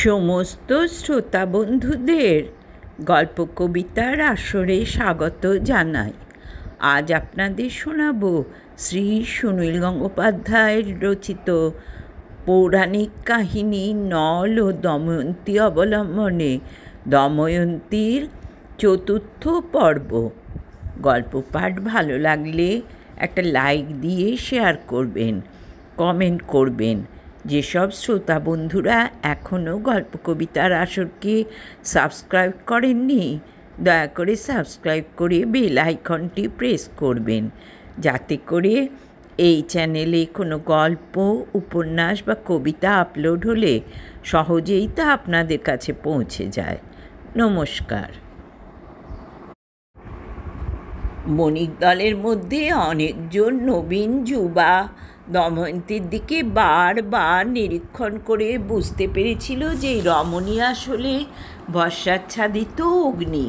সমস্ত শ্রোতা বন্ধুদের গল্প কবিতার আসরে স্বাগত জানাই। আজ আপনাদের শোনাব শ্রী সুনীল গঙ্গোপাধ্যায়ের রচিত পৌরাণিক কাহিনী নল ও দময়ন্তী অবলম্বনে দময়ন্তীর চতুর্থ পর্ব। গল্প পাঠ ভালো লাগলে একটা লাইক দিয়ে শেয়ার করবেন, কমেন্ট করবেন। যেসব শ্রোতা বন্ধুরা এখনও গল্প কবিতার আসরকে সাবস্ক্রাইব করেননি, দয়া করে সাবস্ক্রাইব করে বেল আইকনটি প্রেস করবেন, যাতে করে এই চ্যানেলে কোনো গল্প, উপন্যাস বা কবিতা আপলোড হলে সহজেই তা আপনাদের কাছে পৌঁছে যায়। নমস্কার। বণিক দলের মধ্যে অনেকজন নবীন যুবা দময়ন্তীর দিকে বারবার নিরীক্ষণ করে বুঝতে পেরেছিল যে রমণী আসলে বর্ষাচ্ছাদিত অগ্নি,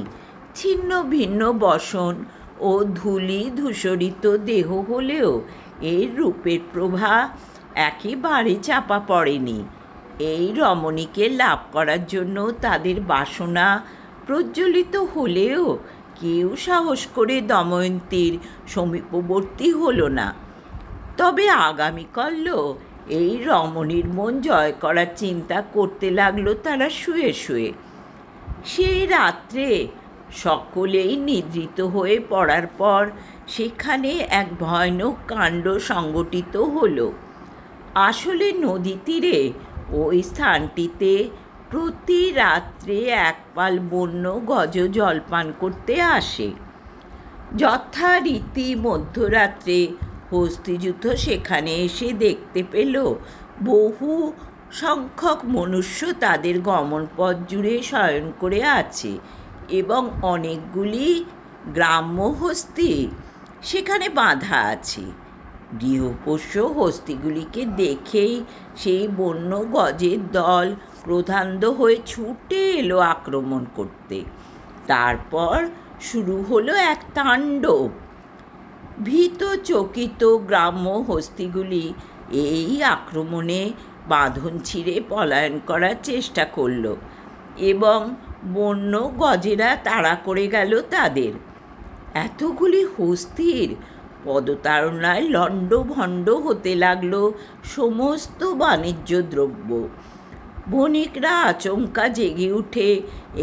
ছিন্ন ভিন্ন বসন ও ধূলি ধূসরিত দেহ হলেও এর রূপের প্রভা একেবারে চাপা পড়েনি। এই রমণীকে লাভ করার জন্য তাদের বাসনা প্রজ্বলিত হলেও কেউ সাহস করে দময়ন্তীর সমীপবর্তী হলো না। তবে আগামীকালও এই রমণীর মন জয় করার চিন্তা করতে লাগলো তারা শুয়ে শুয়ে। সেই রাত্রে সকলেই নিদ্রিত হয়ে পড়ার পর সেখানে এক ভয়ানক কাণ্ড সংঘটিত হলো। আসলে নদী তীরে ওই স্থানটিতে প্রতি রাত্রে এক পাল বন্য গজ জলপান করতে আসে। যথারীতি মধ্যরাত্রে হস্তিযুদ্ধ সেখানে এসে দেখতে পেল বহু সংখ্যক মনুষ্য তাদের গমনপথ জুড়ে শয়ন করে আছে এবং অনেকগুলি গ্রাম্য হস্তি সেখানে বাঁধা আছে। গৃহপোষ্য হস্তিগুলিকে দেখেই সেই বন্য গজের দল প্রধান্য হয়ে ছুটে এলো আক্রমণ করতে। তারপর শুরু হলো এক তাণ্ডব। ভীত চকিত গ্রাম্য হস্তিগুলি এই আক্রমণে বাঁধন ছিঁড়ে পলায়ন করার চেষ্টা করল এবং বন্য গজেরা তাড়া করে গেল তাদের। এতগুলি হস্তির পদতাড়নায় লণ্ডভণ্ড হতে লাগলো সমস্ত বাণিজ্য দ্রব্য। বণিকরা আচমকা জেগে উঠে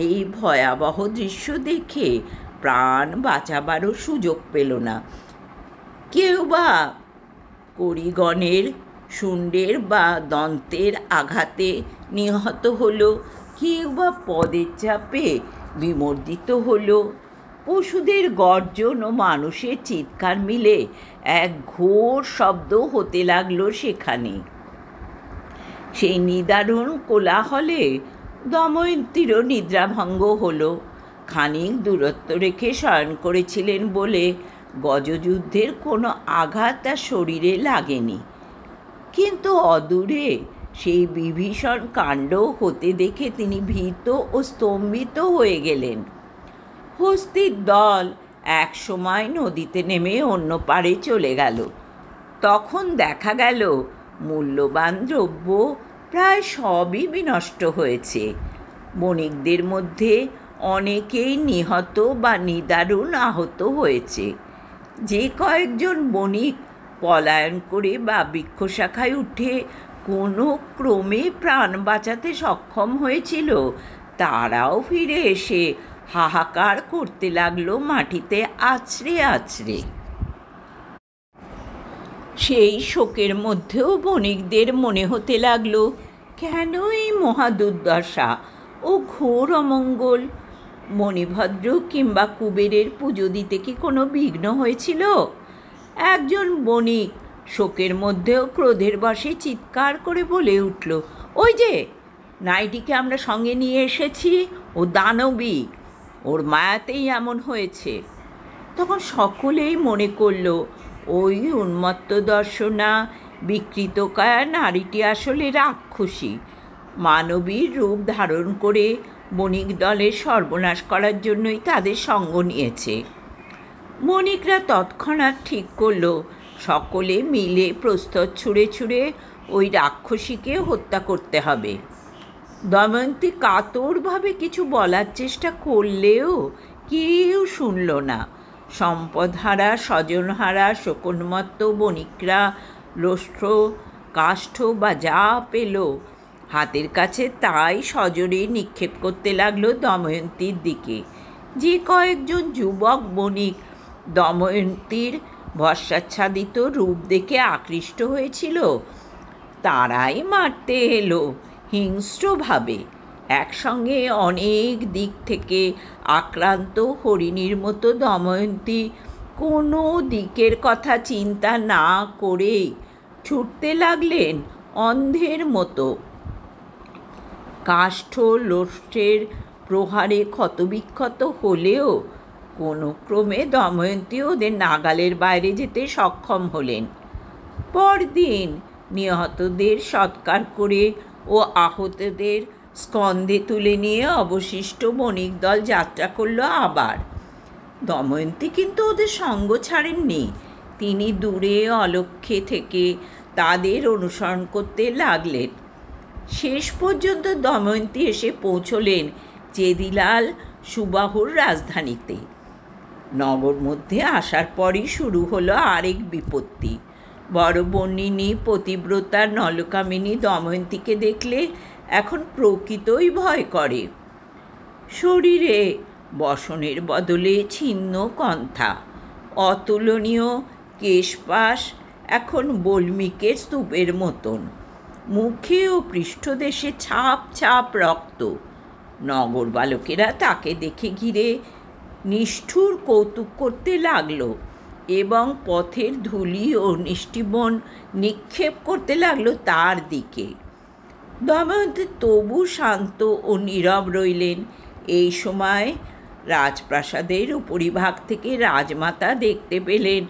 এই ভয়াবহ দৃশ্য দেখে প্রাণ বাঁচাবারও সুযোগ পেল না। কেউ বা করিগণের শুণ্ডের বা দন্তের আঘাতে নিহত হলো, কেউ বা পদের চাপে বিমর্দিত হলো। পশুদের গর্জন ও মানুষের চিৎকার মিলে এক ঘোর শব্দ হতে লাগলো সেখানে। সেই নিদারুণ কোলাহলে দময়ন্তীরও নিদ্রাভঙ্গ হলো। খানিক দূরত্ব রেখে শয়ন করেছিলেন বলে গজযুদ্ধের কোনো আঘাত তার শরীরে লাগেনি, কিন্তু অদূরে সেই বিভীষণ কাণ্ড হতে দেখে তিনি ভীত ও স্তম্ভিত হয়ে গেলেন। হস্তির দল এক সময় নদীতে নেমে অন্য পাড়ে চলে গেল। তখন দেখা গেল মূল্যবান দ্রব্য প্রায় সবই বিনষ্ট হয়েছে। বণিকদের মধ্যে অনেকেই নিহত বা নিদারুণ আহত হয়েছে। যে কয়েকজন বণিক পলায়ন করে বা বৃক্ষশাখায় উঠে কোনো ক্রমে প্রাণ বাঁচাতে সক্ষম হয়েছিল, তারাও ফিরে এসে হাহাকার করতে লাগলো মাটিতে আছড়ে আছড়ে। সেই শোকের মধ্যেও বণিকদের মনে হতে লাগলো, কেন এই মহাদুর্দশা ও ঘোর অমঙ্গল? মণিভদ্র কিংবা কুবেরের পুজো দিতে কি কোনো বিঘ্ন হয়েছিল? একজন বণিক শোকের মধ্যেও ক্রোধের বশে চিৎকার করে বলে উঠল, ওই যে নাইটিকে আমরা সঙ্গে নিয়ে এসেছি, ও দানবী, ওর মায়াতেই এমন হয়েছে। তখন সকলেই মনে করল ওই উন্মত্ত দর্শনা বিকৃতকায়া নারীটি আসলে রাক্ষসী, মানবীর রূপ ধারণ করে বণিক দলের সর্বনাশ করার জন্যই তাদের সঙ্গ নিয়েছে। বণিকরা তৎক্ষণাৎ ঠিক করল সকলে মিলে প্রস্তর ছুঁড়ে ছুঁড়ে ওই রাক্ষসীকে হত্যা করতে হবে। দময়ন্তী কাতরভাবে কিছু বলার চেষ্টা করলেও কেউ শুনল না। সম্পদহারা, স্বজনহারা, শোকোন্মত্ত বণিকরা লোষ্ঠ, কাষ্ঠ বা যা পেল হাতের কাছে তাই সজোরে নিক্ষেপ করতে লাগলো দময়ন্তীর দিকে। যে কয়েকজন যুবক বণিক দময়ন্তীর ভস্মাচ্ছাদিত রূপ দেখে আকৃষ্ট হয়েছিল, তারাই মারতে এলো হিংস্রভাবে। একসঙ্গে অনেক দিক থেকে আক্রান্ত হরিণীর মতো দময়ন্তী কোনো দিকের কথা চিন্তা না করেই ছুটতে লাগলেন অন্ধের মতো। কাষ্ঠ লোষ্ঠের প্রহারে ক্ষতবিক্ষত হলেও কোনো ক্রমে দময়ন্তী ওদের নাগালের বাইরে যেতে সক্ষম হলেন। পরদিন নিহতদের সৎকার করে ও আহতদের স্কন্ধে তুলে নিয়ে অবশিষ্ট বণিক দল যাত্রা করল আবার। দময়ন্তী কিন্তু ওদের সঙ্গ ছাড়েননি। তিনি দূরে অলক্ষ্যে থেকে তাদের অনুসরণ করতে লাগলেন। শেষ পর্যন্ত দময়ন্তী এসে পৌঁছলেন চেদিলাল সুবাহুর রাজধানীতে। নগর মধ্যে আসার পরই শুরু হলো আরেক বিপত্তি। বড় বর্ণিনী পতিব্রতার নলকামিনী দময়ন্তীকে দেখলে এখন প্রকৃতই ভয় করে। শরীরে বসনের বদলে ছিন্ন কন্থা, অতুলনীয় কেশপাশ এখন বল্মীকের স্তূপের মতন, মুখে ও পৃষ্ঠদেশে ছাপ ছাপ রক্ত। নগর বালকেরা তাকে দেখে ঘিরে নিষ্ঠুর কৌতুক করতে লাগলো এবং পথের ধুলি ও নিষ্টিবন নিক্ষেপ করতে লাগলো তার দিকে। দময়ন্তী তবু শান্ত ও নীরব রইলেন। এই সময় রাজপ্রাসাদের উপরিভাগ থেকে রাজমাতা দেখতে পেলেন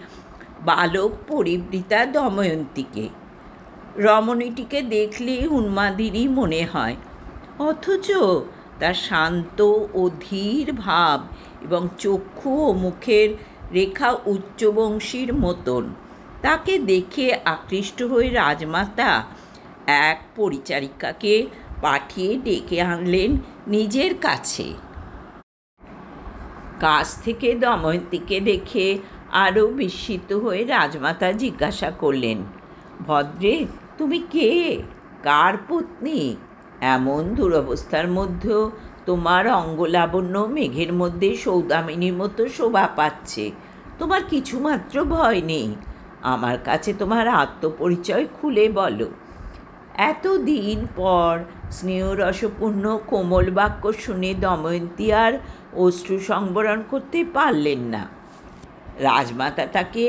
বালক পরিবৃতা দময়ন্তীকে। রমণীটিকে দেখলে উন্মাদিনী মনে হয়, অথচ তার শান্ত ও ধীর ভাব এবং চক্ষু ও মুখের রেখা উচ্চবংশীর মতন। তাকে দেখে আকৃষ্ট হয়ে রাজমাতা এক পরিচারিকাকে পাঠিয়ে ডেকে আনলেন নিজের কাছে। কাছ থেকে দময়ন্তীকে দেখে আরও বিস্মিত হয়ে রাজমাতা জিজ্ঞাসা করলেন, ভদ্রে, তুমি কে? কার পত্নী? এমন দুরবস্থার মধ্যেও তোমার অঙ্গলাবণ্য মেঘের মধ্যে সৌদামিনীর মতো শোভা পাচ্ছে। তোমার কিছুমাত্র ভয় নেই। আমার কাছে তোমার আত্মপরিচয় খুলে বলো। এতদিন পর স্নেহরসপূর্ণ কোমল বাক্য শুনে দময়ন্তী আর অশ্রু সংবরণ করতে পারলেন না। রাজমাতা তাকে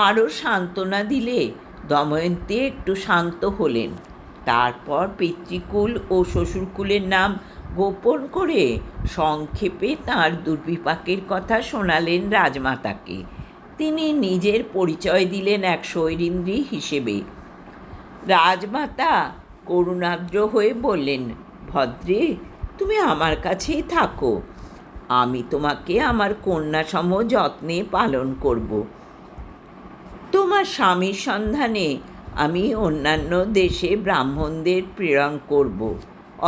আরও সান্ত্বনা দিলে দময়ন্তী একটু শান্ত হলেন। তারপর পিতৃকুল ও শ্বশুরকুলের নাম গোপন করে সংক্ষেপে তাঁর দুর্বিপাকের কথা শোনালেন রাজমাতাকে। তিনি নিজের পরিচয় দিলেন এক শৈরিন্দ্রী হিসেবে। রাজমাতা করুণার্দ্র হয়ে বললেন, ভদ্রে, তুমি আমার কাছেই থাকো। আমি তোমাকে আমার কন্যাসম যত্নে পালন করব। তোমার স্বামীর সন্ধানে আমি অন্যান্য দেশে ব্রাহ্মণদের প্রেরণ করব,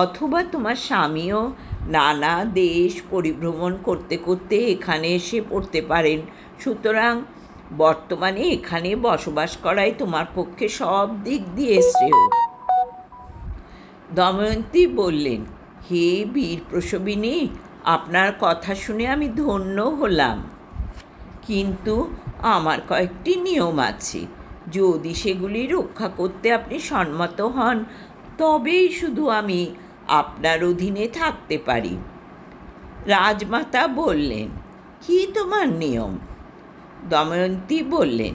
অথবা তোমার স্বামীও নানা দেশ পরিভ্রমণ করতে করতে এখানে এসে পড়তে পারেন। সুতরাং বর্তমানে এখানে বসবাস করাই তোমার পক্ষে সব দিক দিয়ে শ্রেয়। দময়ন্তী বললেন, হে বীর প্রসবিনী, আপনার কথা শুনে আমি ধন্য হলাম, কিন্তু আমার কয়েকটি নিয়ম আছে। যদি সেগুলি রক্ষা করতে আপনি সম্মত হন, তবেই শুধু আমি আপনার অধীনে থাকতে পারি। রাজমাতা বললেন, কি তোমার নিয়ম? দময়ন্তী বললেন,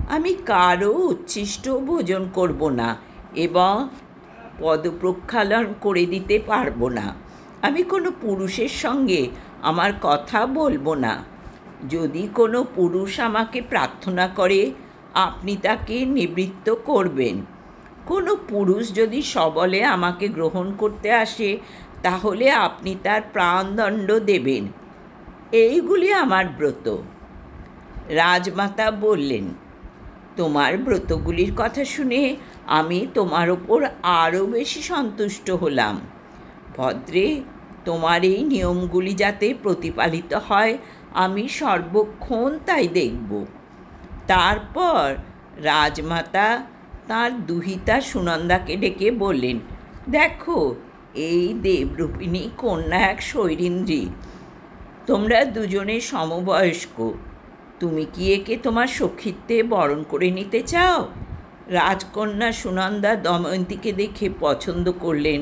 আমি কারও উচ্ছিষ্ট ভোজন করব না এবং পদপ্রক্ষালন করে দিতে পারবো না। আমি কোনো পুরুষের সঙ্গে আমার কথা বলবো না। যদি কোনো পুরুষ আমাকে প্রার্থনা করে, আপনি তাকে নিবৃত্ত করবেন। কোনো পুরুষ যদি সবলে আমাকে গ্রহণ করতে আসে, তাহলে আপনি তার প্রাণদণ্ড দেবেন। এইগুলি আমার ব্রত। রাজমাতা বললেন, তোমার ব্রতগুলির কথা শুনে আমি তোমার ওপর আরও বেশি সন্তুষ্ট হলাম। ভদ্রে, তোমার এই নিয়মগুলি যাতে প্রতিপালিত হয় আমি সর্বক্ষণ তাই দেখব। তারপর রাজমাতা তাঁর দুহিতা সুনন্দাকে ডেকে বললেন, দেখো, এই দেবরূপিণী কন্যা এক শৈরিন্দ্রী। তোমরা দুজনে সমবয়স্ক। তুমি কি একে তোমার সখীত্বে বরণ করে নিতে চাও? রাজকন্যা সুনন্দা দময়ন্তীকে দেখে পছন্দ করলেন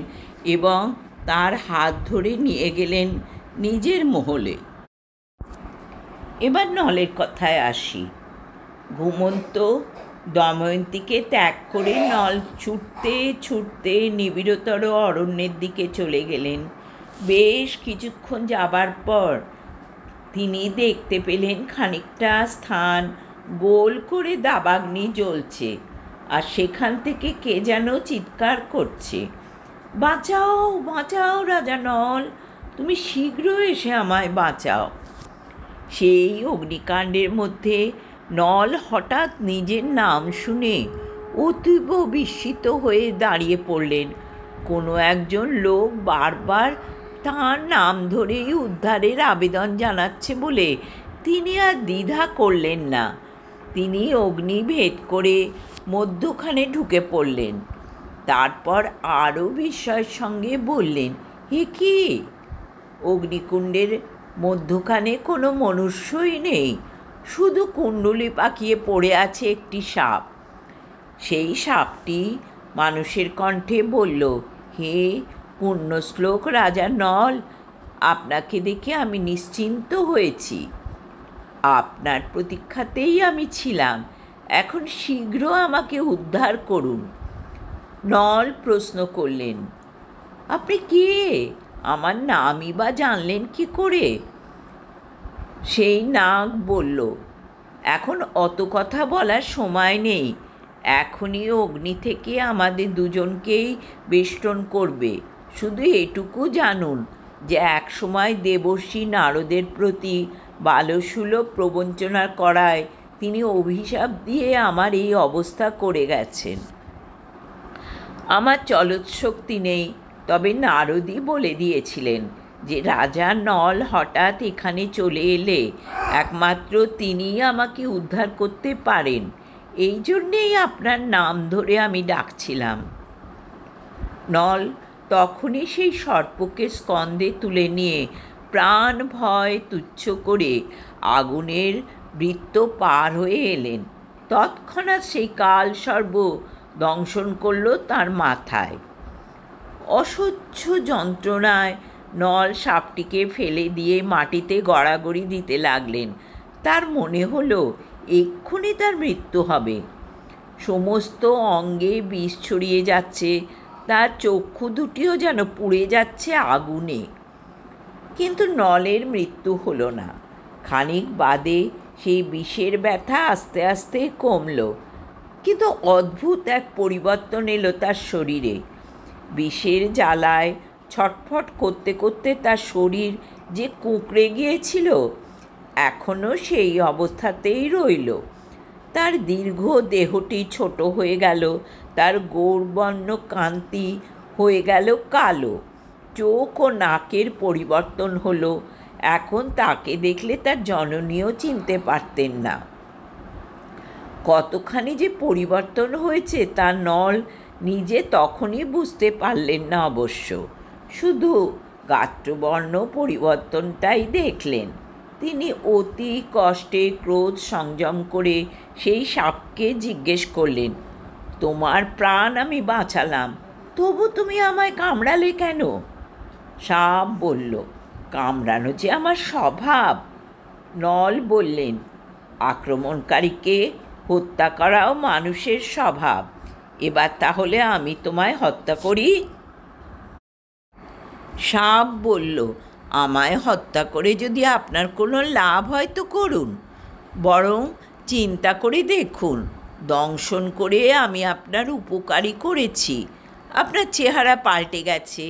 এবং তার হাত ধরে নিয়ে গেলেন নিজের মহলে। এবার নলের কথায় আসি। ঘুমন্ত দময়ন্তীকে ত্যাগ করে নল ছুটতে ছুটতে নিবিড়তর অরণ্যের দিকে চলে গেলেন। বেশ কিছুক্ষণ যাবার পর তিনি দেখতে পেলেন খানিকটা স্থান গোল করে দাবাগ্নি জ্বলছে, আর সেখান থেকে কে যেন চিৎকার করছে, বাঁচাও বাঁচাও রাজা নল, তুমি শীঘ্র এসে আমায় বাঁচাও। সেই অগ্নিকাণ্ডের মধ্যে নল হঠাৎ নিজের নাম শুনে অতীব বিস্মিত হয়ে দাঁড়িয়ে পড়লেন। কোনো একজন লোক বারবার তাঁর নাম ধরেই উদ্ধারের আবেদন জানাচ্ছে বলে তিনি আর দ্বিধা করলেন না। তিনি অগ্নি ভেদ করে মধ্যখানে ঢুকে পড়লেন। তারপর আরও বিস্ময়ের সঙ্গে বললেন, এ কি? অগ্নিকুণ্ডের মধ্যখানে কোনো মনুষ্যই নেই, শুধু কুণ্ডলি পাকিয়ে পড়ে আছে একটি সাপ। সেই সাপটি মানুষের কণ্ঠে বলল, হে পুণ্যশ্লোক রাজা নল, আপনাকে দেখে আমি নিশ্চিন্ত হয়েছি। আপনার প্রতীক্ষাতেই আমি ছিলাম, এখন শীঘ্র আমাকে উদ্ধার করুন। নল প্রশ্ন করলেন, আপনি কে? আমার নামই বা জানলেন কি করে? সেই নাগ বলল, এখন অত কথা বলার সময় নেই, এখনই অগ্নি থেকে আমাদের দুজনকেই বেষ্টন করবে। শুধু এটুকু জানুন যে একসময় দেবর্ষি নারদের প্রতি বালসুলভ প্রবঞ্চনা করায় তিনি অভিশাপ দিয়ে আমার এই অবস্থা করে গেছেন। আমার চলৎশক্তি নেই, তবে নারদই বলে দিয়েছিলেন যে রাজা নল হঠাৎ এখানে চলে এলে একমাত্র তিনিই আমাকে উদ্ধার করতে পারেন। এই জন্যেই আপনার নাম ধরে আমি ডাকছিলাম। নল তখনই সেই সর্পকে স্কন্ধে তুলে নিয়ে প্রাণ ভয় তুচ্ছ করে আগুনের বৃত্ত পার হয়ে এলেন। তৎক্ষণাৎ সেই কাল সর্প দংশন করল তার মাথায়। অসহ্য যন্ত্রণায় নল সাপটিকে ফেলে দিয়ে মাটিতে গড়াগড়ি দিতে লাগলেন। তার মনে হলো এক্ষুনি তার মৃত্যু হবে। সমস্ত অঙ্গে বিষ ছড়িয়ে যাচ্ছে, তার চক্ষু দুটিও যেন পুড়ে যাচ্ছে আগুনে। কিন্তু নলের মৃত্যু হলো না। খানিক বাদে সেই বিষের ব্যথা আস্তে আস্তে কমল, কিন্তু অদ্ভুত এক পরিবর্তন এলো তার শরীরে। বিষের জ্বালায় ছটফট করতে করতে তার শরীর যে কুঁকড়ে গিয়েছিল, এখনও সেই অবস্থাতেই রইল। তার দীর্ঘ দেহটি ছোট হয়ে গেল, তার গৌরবর্ণ কান্তি হয়ে গেল কালো, চোখ ও নাকের পরিবর্তন হলো। এখন তাকে দেখলে তার জননীও চিনতে পারতেন না। কতখানি যে পরিবর্তন হয়েছে তা নল নিজে তখনই বুঝতে পারলেন না অবশ্য, শুধু গাত্রবর্ণ পরিবর্তনটাই দেখলেন। তিনি অতি কষ্টে ক্রোধ সংযম করে সেই সাপকে জিজ্ঞেস করলেন, তোমার প্রাণ আমি বাঁচালাম, তবু তুমি আমায় কামড়ালে কেন? সাপ বলল, কামড়ানো যে আমার স্বভাব। নল বললেন, আক্রমণকারীকে হত্যা করাও মানুষের স্বভাব। এবার তাহলে আমি তোমায় হত্যা করি? সাপ বলল, আমায় হত্যা করে যদি আপনার কোনো লাভ হয় তো করুন, বরং চিন্তা করে দেখুন, দংশন করে আমি আপনার উপকারই করেছি। আপনার চেহারা পাল্টে গেছে,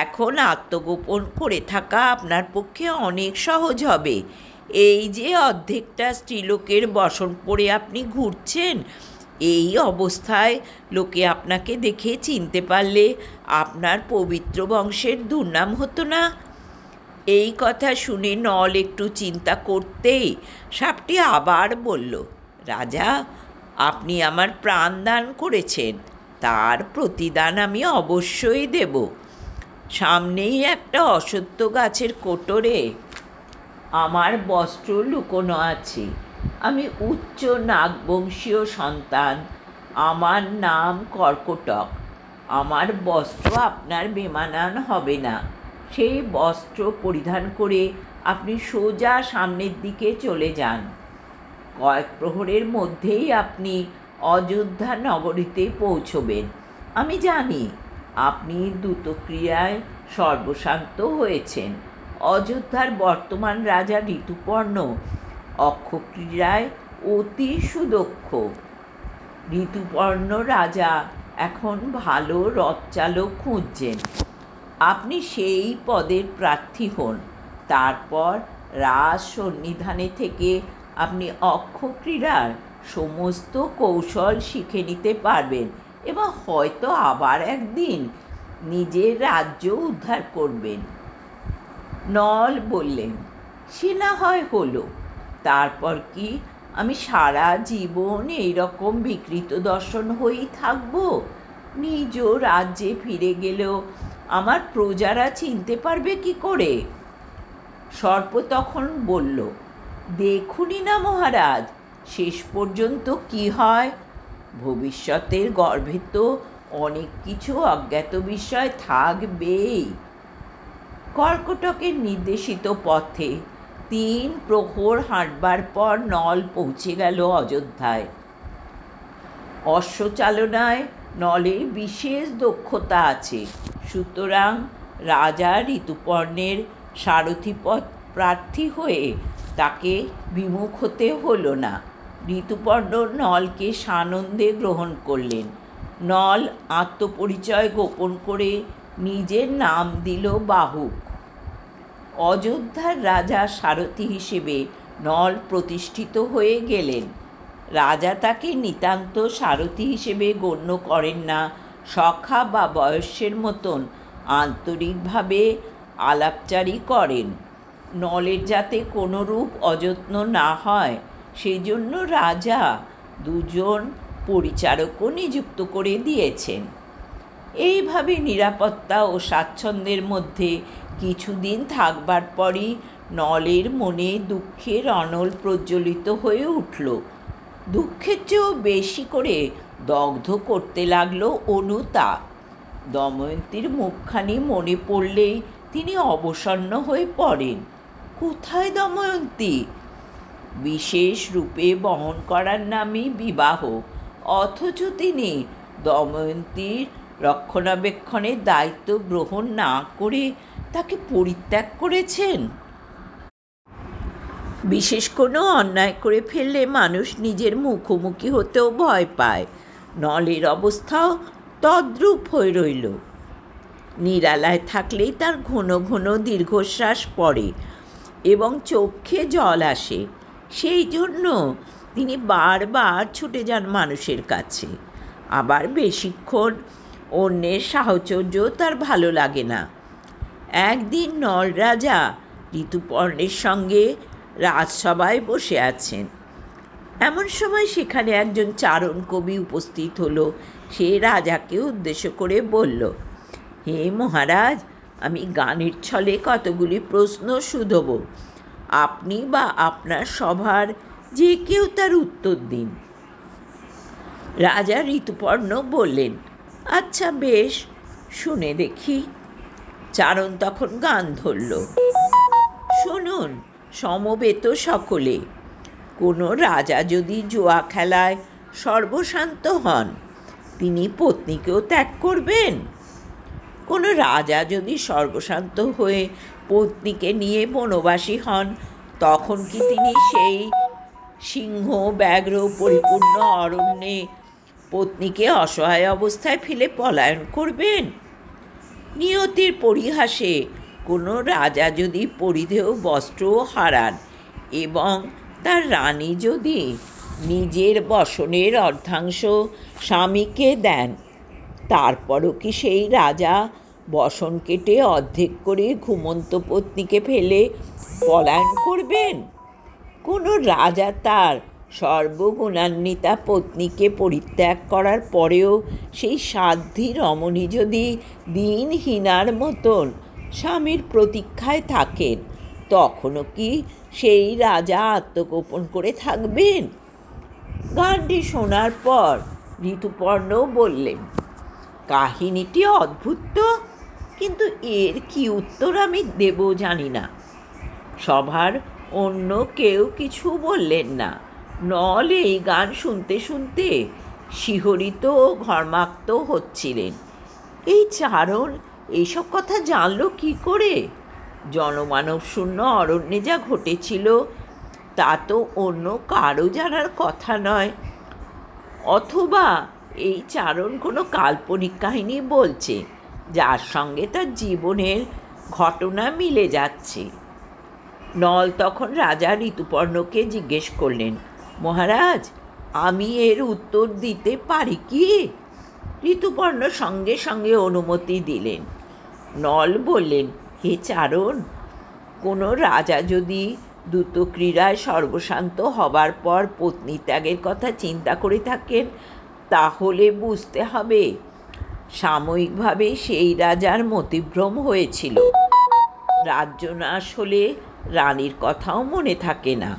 এখন আত্মগোপন করে থাকা আপনার পক্ষে অনেক সহজ হবে। এই যে অর্ধেকটা স্ত্রীলোকের বসন পরে আপনি ঘুরছেন, এই অবস্থায় লোকে আপনাকে দেখে চিনতে পারলে আপনার পবিত্র বংশের দুর্নাম হতো না? এই কথা শুনে নল একটু চিন্তা করতেই সাপটি আবার বলল, রাজা, আপনি আমার প্রাণ দান করেছেন, তার প্রতিদান আমি অবশ্যই দেব। সামনেই একটা অশ্বত্থ গাছের কোটরে আমার বস্ত্র লুকোনো আছে। আমি উচ্চ নাগবংশীয় সন্তান, আমার নাম কর্কটক। আমার বস্ত্র আপনার বেমানান হবে না। সেই বস্ত্র পরিধান করে আপনি সোজা সামনের দিকে চলে যান। কয়েক প্রহরের মধ্যেই আপনি অযোধ্যা নগরীতে পৌঁছবেন। আমি জানি আপনি দ্রুতক্রিয়ায় সর্বশান্ত হয়েছেন। অযোধ্যার বর্তমান রাজা ঋতুপর্ণ অক্ষক্রিয়ায় অতি সুদক্ষ। ঋতুপর্ণ রাজা এখন ভালো রথচালক খুঁজছেন। আপনি সেই পদের প্রার্থী হন। তারপর রাজ সন্নিধানে থেকে আপনি অক্ষক্রীড়ার সমস্ত কৌশল শিখে নিতে পারবেন এবং হয়তো আবার একদিন নিজের রাজ্য উদ্ধার করবেন। নল বললেন, সে না হয় হলো। তারপর কি আমি সারা জীবন এইরকম বিকৃত দর্শন হয়েই থাকব? নিজ রাজ্যে ফিরে গেলেও আমার প্রজারা চিনতে পারবে কি করে? সর্প তখন বলল, দেখুনই না মহারাজ, শেষ পর্যন্ত কি হয়। ভবিষ্যতের গর্ভে তো অনেক কিছু অজ্ঞাত বিষয় থাকবেই। কর্কটকের নির্দেশিত পথে 3 প্রহর হাঁটবার পর নল পৌঁছে গেল অযোধ্যায়। অশ্বচালনায় নলের বিশেষ দক্ষতা আছে, সুতরাং রাজা ঋতুপর্ণের সারথিপদ প্রার্থী হয়ে তাকে বিমুখ হতে হলো না। ঋতুপর্ণ নলকে সানন্দে গ্রহণ করলেন। নল আত্মপরিচয় গোপন করে নিজের নাম দিল বাহুক। অযোধ্যার রাজা সারথি হিসেবে নল প্রতিষ্ঠিত হয়ে গেলেন। রাজা তাকে নিতান্ত সারথি হিসেবে গণ্য করেন না, সখা বা বয়স্যের মতন আন্তরিকভাবে আলাপচারি করেন। নলের যাতে কোনোরূপ অযত্ন না হয় সেই জন্য রাজা 2 পরিচারকও নিযুক্ত করে দিয়েছেন। এইভাবে নিরাপত্তা ও স্বাচ্ছন্দ্যের মধ্যে কিছুদিন থাকবার পরই নলের মনে দুঃখের অনল প্রজ্বলিত হয়ে উঠল। দুঃখের চেয়েও বেশি করে দগ্ধ করতে লাগলো অনুতাপ। দময়ন্তীর মুখখানি মনে পড়লেই তিনি অবসন্ন হয়ে পড়েন। কোথায় দময়ন্তী? বিশেষ রূপে বহন করার নামই বিবাহ, অথচ তিনি দময়ন্তীর রক্ষণাবেক্ষণের দায়িত্ব গ্রহণ না করে তাকে পরিত্যাগ করেছেন। বিশেষ কোনো অন্যায় করে ফেললে মানুষ নিজের মুখোমুখি হতেও ভয় পায়। নলের অবস্থাও তদ্রূপ হয়ে রইল। নিরালায় থাকলেই তার ঘন ঘন দীর্ঘশ্বাস পড়ে এবং চোখে জল আসে। সেই জন্য তিনি বারবার ছুটে যান মানুষের কাছে। আবার বেশিক্ষণ অন্যের সাহচর্য তার ভালো লাগে না। একদিন নল রাজা ঋতুপর্ণের সঙ্গে রাজসভায় বসে আছেন। এমন সময় সেখানে একজন চারণ কবি উপস্থিত হলো। সে রাজাকে উদ্দেশ্য করে বলল, হে মহারাজ, আমি গানের ছলে কতগুলি প্রশ্ন শুধব। আপনি বা আপনার সভার যে কেউ তার উত্তর দিন। রাজা ঋতুপর্ণ বললেন, আচ্ছা বেশ, শুনে দেখি। চারণ তখন গান ধরল। শুনুন সমবেত সকলে, কোনো রাজা যদি জুয়া খেলায় সর্বশান্ত হন, তিনি পত্নীকেও ত্যাগ করবেন? কোনো রাজা যদি সর্বশান্ত হয়ে পত্নীকে নিয়ে বনবাসী হন, তখন কি তিনি সেই সিংহ ব্যাঘ্র পরিপূর্ণ অরণ্যে পত্নীকে অসহায় অবস্থায় ফেলে পলায়ন করবেন? নিয়তির পরিহাসে কোনো রাজা যদি পরিধেয় বস্ত্র হারান এবং তার রানী যদি নিজের বসনের অর্ধাংশ স্বামীকে দেন, তারপরও কি সেই রাজা বসন কেটে অর্ধেক করে ঘুমন্ত পত্নীকে ফেলে পলায়ন করবেন? কোনো রাজা তার সর্বগুণান্বিতা পত্নীকে পরিত্যাগ করার পরেও সেই সাধ্বী রমণী যদি দিনহীনার মতন স্বামীর প্রতীক্ষায় থাকেন, তখনও কি সেই রাজা আত্মগোপন করে থাকবেন? গানটি শোনার পর ঋতুপর্ণ বললেন, কাহিনীটি অদ্ভুত তো, কিন্তু এর কি উত্তর আমি দেব জানি না। সভার অন্য কেউ কিছু বললেন না। নল এই গান শুনতে শুনতে শিহরিত ও ঘর্মাক্ত হচ্ছিলেন। এই চারণ এইসব কথা জানলো কি করে? জনমানব শূন্য অরণ্যে যা ঘটেছিল তা তো অন্য কারো জানার কথা নয়। অথবা এই চারণ কোনো কাল্পনিক কাহিনী বলছে, যার সঙ্গে তার জীবনের ঘটনা মিলে যাচ্ছে। নল তখন রাজা ঋতুপর্ণকে জিজ্ঞেস করলেন, মহারাজ, আমি এর উত্তর দিতে পারি কি? ঋতুপর্ণ সঙ্গে সঙ্গে অনুমতি দিলেন। নল বললেন, হে চারণ, কোনো রাজা যদি দ্রুতক্রীড়ায় সর্বশান্ত হবার পর পত্নী ত্যাগের কথা চিন্তা করে থাকেন, তাহলে বুঝতে হবে সাময়িকভাবে সেই রাজার মতিভ্রম হয়েছিল। রাজ্যনাশ হলে রানীর কথাও মনে থাকে না।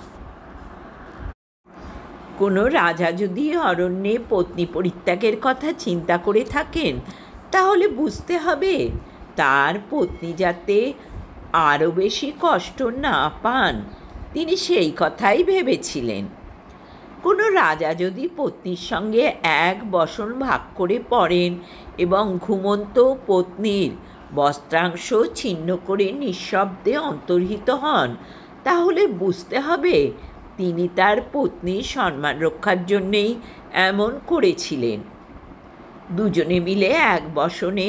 কোনো রাজা যদি অরণ্যে পত্নী পরিত্যাগের কথা চিন্তা করে থাকেন, তাহলে বুঝতে হবে তার পত্নী যাতে আরও বেশি কষ্ট না পান, তিনি সেই কথাই ভেবেছিলেন। কোনো রাজা যদি পত্নীর সঙ্গে এক বসন ভাগ করে পড়েন এবং ঘুমন্ত পত্নীর বস্ত্রাংশ ছিন্ন করে নিঃশব্দে অন্তর্হিত হন, তাহলে বুঝতে হবে তিনি তার পত্নীর সম্মান রক্ষার জন্যেই এমন করেছিলেন। দুজনে মিলে এক বসনে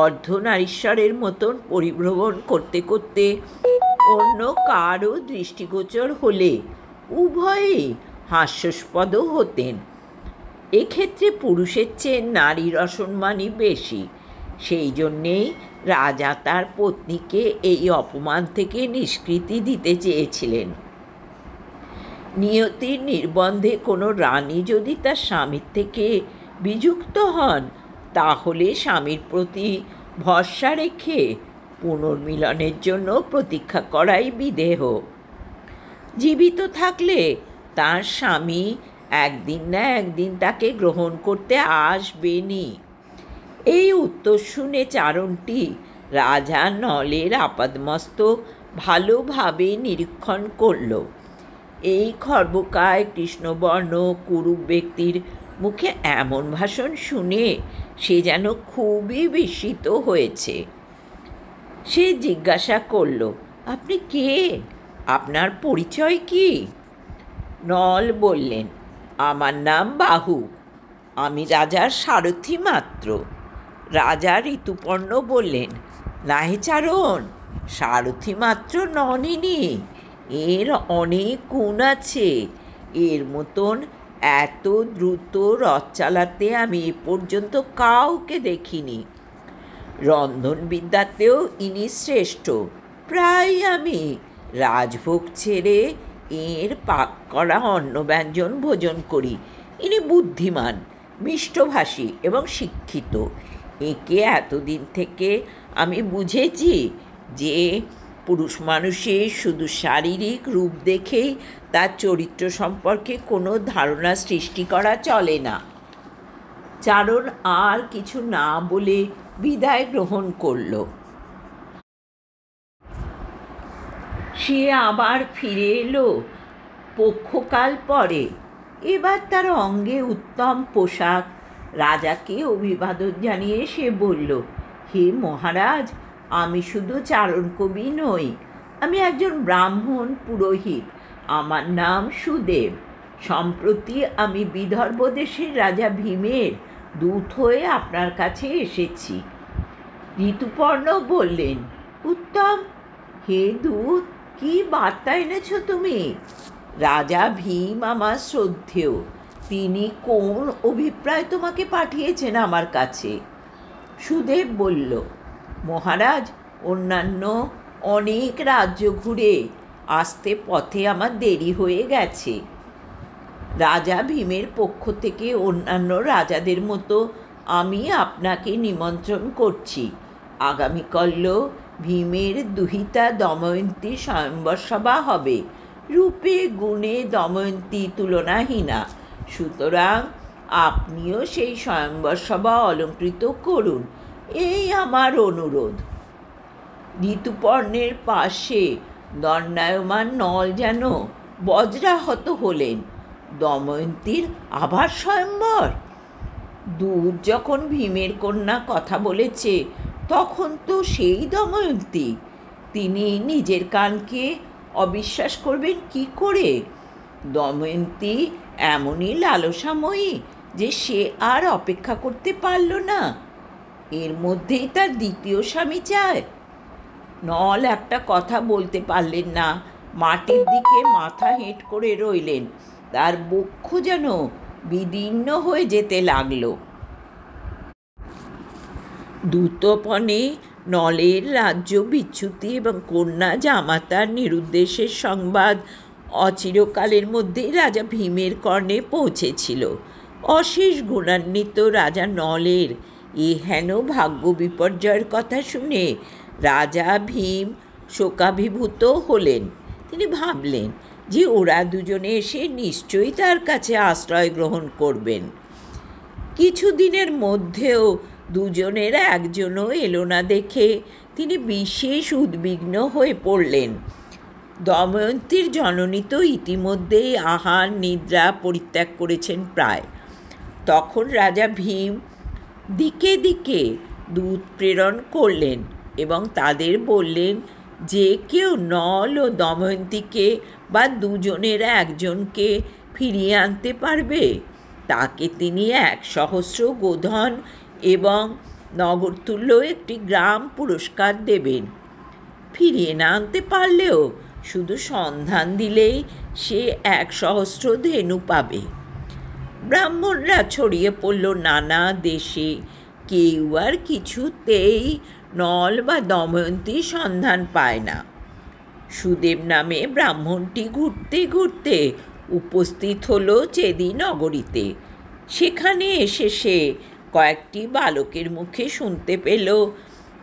অর্ধনারীশ্বরের মতন পরিভ্রমণ করতে করতে অন্য কারও দৃষ্টিগোচর হলে উভয়েই হাস্যাস্পদ হতেন। এক্ষেত্রে পুরুষের চেয়ে নারীর অসম্মানই বেশি। সেই জন্যেই রাজা তার পত্নীকে এই অপমান থেকে নিষ্কৃতি দিতে চেয়েছিলেন। নিয়তির নির্বন্ধে কোনো রানী যদি তার স্বামীর থেকে বিযুক্ত হন, তাহলে স্বামীর প্রতি ভরসা রেখে পুনর্মিলনের জন্য প্রতীক্ষা করাই বিদেহ। জীবিত থাকলে তার স্বামী একদিন না একদিন তাকে গ্রহণ করতে আসবেনি। এই উত্তর শুনে চারণটি রাজা নলের আপাদমস্তক ভালোভাবে নিরীক্ষণ করল। এই খর্বকায় কৃষ্ণবর্ণ কুরূপ ব্যক্তির মুখে এমন ভাষণ শুনে সে যেন খুবই বিস্মিত হয়েছে। সে জিজ্ঞাসা করল, আপনি কে? আপনার পরিচয় কি? নল বললেন, আমার নাম বাহু, আমি রাজার সারথি মাত্র। রাজা ঋতুপর্ণ বললেন, নাহে চারণ, সারথি মাত্র ননিনি, এর অনেক গুণ আছে। এর মতন এত দ্রুত রথ চালাতে আমি এ পর্যন্ত কাউকে দেখিনি। রন্ধনবিদ্যাতেও ইনি শ্রেষ্ঠ। প্রায় আমি রাজভোগ ছেড়ে এর পাক করা অন্নব্যঞ্জন ভোজন করি। ইনি বুদ্ধিমান, মিষ্টভাষী এবং শিক্ষিত। একে এতদিন থেকে আমি বুঝেছি যে পুরুষ মানুষের শুধু শারীরিক রূপ দেখেই তার চরিত্র সম্পর্কে কোনো ধারণা সৃষ্টি করা চলে না। চারণ আর কিছু না বলে বিদায় গ্রহণ করল। সে আবার ফিরে এলো পক্ষকাল পরে। এবার তার অঙ্গে উত্তম পোশাক। রাজাকে অভিবাদন জানিয়ে সে বলল, হে মহারাজ, আমি শুধু চারণ কবি নই, আমি একজন ব্রাহ্মণ পুরোহিত। আমার নাম সুদেব। সম্প্রতি আমি বিদর্ভ দেশের রাজা ভীমের দূত হয়ে আপনার কাছে এসেছি। ঋতুপর্ণ বললেন, উত্তম। হে দূত, কি বার্তা এনেছ তুমি? রাজা ভীম আমার শ্রদ্ধেয়। তিনি কোন অভিপ্রায় তোমাকে পাঠিয়েছেন আমার কাছে? সুদেব বলল, মহারাজ, অন্যান্য অনেক রাজ্য ঘুরে আসতে পথে আমার দেরি হয়ে গেছে। রাজা ভীমের পক্ষ থেকে অন্যান্য রাজাদের মতো আমি আপনাকে নিমন্ত্রণ করছি। আগামীকাল ভীমের দুহিতা দময়ন্তী স্বয়ম্বর সভা হবে। রূপে গুণে দময়ন্তী তুলনাহীনা, সুতরাং আপনিও সেই স্বয়ম্বর সভা অলঙ্কৃত করুন, এই আমার অনুরোধ। ঋতুপর্ণের পাশে দণ্ডায়মান নল যেন বজ্রাহত হলেন। দময়ন্তীর আবার স্বয়ম্বর? দূর যখন ভীমের কন্যা কথা বলেছে তখন তো সেই দময়ন্তী। তিনি নিজের কানকে অবিশ্বাস করবেন কি করে? দময়ন্তী এমনই লালসাময়ী যে সে আর অপেক্ষা করতে পারল না। এর মধ্যেই তার দ্বিতীয় স্বামী চায়। নল একটা কথা বলতে পারলেন না, মাটির দিকে মাথা হেঁট করে রইলেন। তার বক্ষ যেন বিদীর্ণ হয়ে যেতে লাগল। দ্রুতপণে নলের রাজ্য বিচ্যুতি এবং কন্যা জামাতার নিরুদ্দেশের সংবাদ অচিরকালের মধ্যেই রাজা ভীমের কর্ণে পৌঁছেছিল। অশেষ গুণান্বিত রাজা নলের এ হেন ভাগ্য বিপর্যয়ের কথা শুনে রাজা ভীম শোকাভিভূত হলেন। তিনি ভাবলেন যে ওরা দুজনে এসে নিশ্চয়ই তার কাছে আশ্রয় গ্রহণ করবেন। কিছুদিনের মধ্যেও দুজনের একজনও এলো না দেখে তিনি বিশেষ উদ্বিগ্ন হয়ে পড়লেন। দময়ন্তীর জননী তো ইতিমধ্যেই আহার নিদ্রা পরিত্যাগ করেছেন প্রায়। তখন রাজা ভীম দিকে দিকে দূত প্রেরণ করলেন এবং তাদের বললেন যে কেউ নল ও দময়ন্তীকে বা দুজনের একজনকে ফিরিয়ে আনতে পারবে তাকে তিনি 1,000 গোধন এবং নগরতুল্য একটি গ্রাম পুরস্কার দেবেন। ফিরিয়ে না আনতে পারলেও শুধু সন্ধান দিলেই সে 1,000 ধেনু পাবে। ব্রাহ্মণরা ছড়িয়ে পড়ল নানা দেশে। কেউ আর কিছুতেই নল বা দময়ন্তীর সন্ধান পায় না। সুদেব নামে ব্রাহ্মণটি ঘুরতে ঘুরতে উপস্থিত হলো চেদি নগরীতে। সেখানে এসে সে কয়েকটি বালকের মুখে শুনতে পেল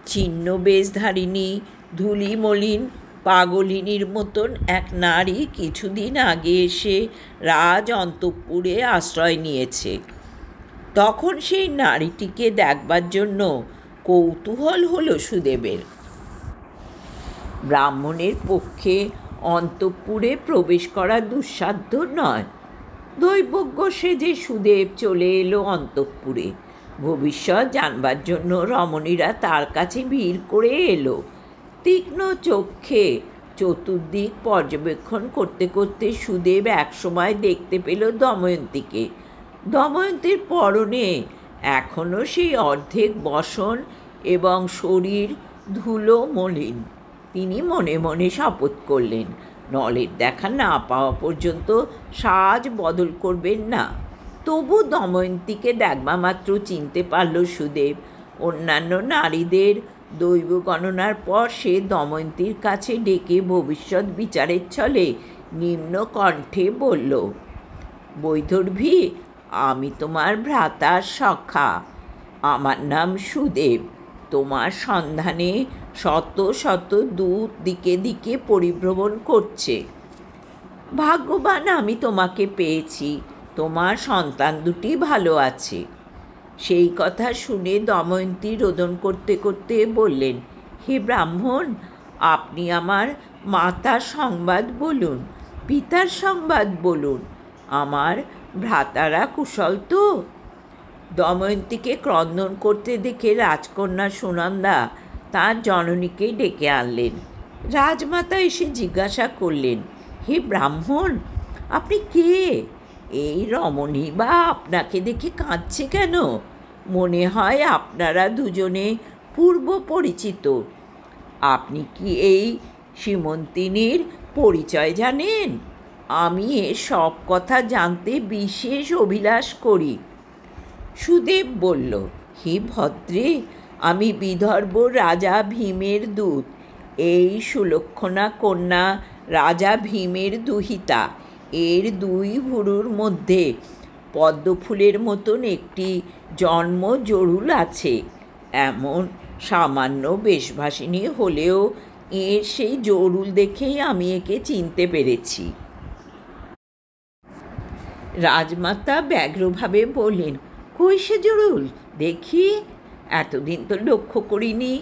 ছিন্ন বেশধারিণী ধূলিমলিন পাগলিনীর মতন এক নারী কিছুদিন আগে এসে রাজ অন্তঃপুরে আশ্রয় নিয়েছে। তখন সেই নারীটিকে দেখবার জন্য কৌতূহল হলো সুদেবের। ব্রাহ্মণের পক্ষে অন্তঃপুরে প্রবেশ করা দুঃসাধ্য নয়। দৈবজ্ঞ সেজে সুদেব চলে এলো অন্তঃপুরে। ভবিষ্যৎ জানবার জন্য রমণীরা তার কাছে ভিড় করে এলো। তীক্ষ্ণ চক্ষে চতুর্দিক পর্যবেক্ষণ করতে করতে সুদেব একসময় দেখতে পেল দময়ন্তীকে। দময়ন্তীর পরনে এখনও সেই অর্ধেক বসন এবং শরীর ধুলো মলিন। তিনি মনে মনে শপথ করলেন নলের দেখা না পাওয়া পর্যন্ত সাজ বদল করবেন না। তবু দময়ন্তীকে দেখবা মাত্র চিনতে পারল সুদেব। অন্যান্য নারীদের দৈব গণনার পর সে দময়ন্তীর কাছে ডেকে ভবিষ্যৎ বিচারের ছলে নিম্ন কণ্ঠে বলল, বৈদর্ভী, আমি তোমার ভ্রাতার সখা। আমার নাম সুদেব। তোমার সন্ধানে শত শত দূত দিকে দিকে পরিভ্রমণ করছে। ভাগ্যবান আমি তোমাকে পেয়েছি। তোমার সন্তান দুটি ভালো আছে। সেই কথা শুনে দময়ন্তী রোদন করতে করতে বললেন, হে ব্রাহ্মণ, আপনি আমার মাতার সংবাদ বলুন, পিতার সংবাদ বলুন। আমার ভ্রাতারা কুশল তো? দময়ন্তীকে ক্রন্দন করতে দেখে রাজকন্যা সুনন্দা তাঁর জননীকে ডেকে আনলেন। রাজমাতা এসে জিজ্ঞাসা করলেন, হে ব্রাহ্মণ, আপনি কে? এই রমণী বা আপনাকে দেখে কাঁদছে কেন? মনে হয় আপনারা দুজনে পূর্ব পরিচিত। আপনি কি এই সীমন্তিনীর পরিচয় জানেন? আমি এ সব কথা জানতে বিশেষ অভিলাষ করি। সুদেব বলল, হে ভদ্রে, আমি বিদর্ভ রাজা ভীমের দূত। এই সুলক্ষণা কন্যা রাজা ভীমের দুহিতা। এর দুই ভুরুর মধ্যে পদ্মফুলের মতন একটি জন্ম জরুল আছে। এমন সামান্য বেশভাসিনী হলেও এর সেই জরুল দেখেই আমি একে চিনতে পেরেছি। রাজমাতা ব্যগ্রভাবে বললেন, কই সে জরুল দেখি, এতদিন তো লক্ষ্য করিনি।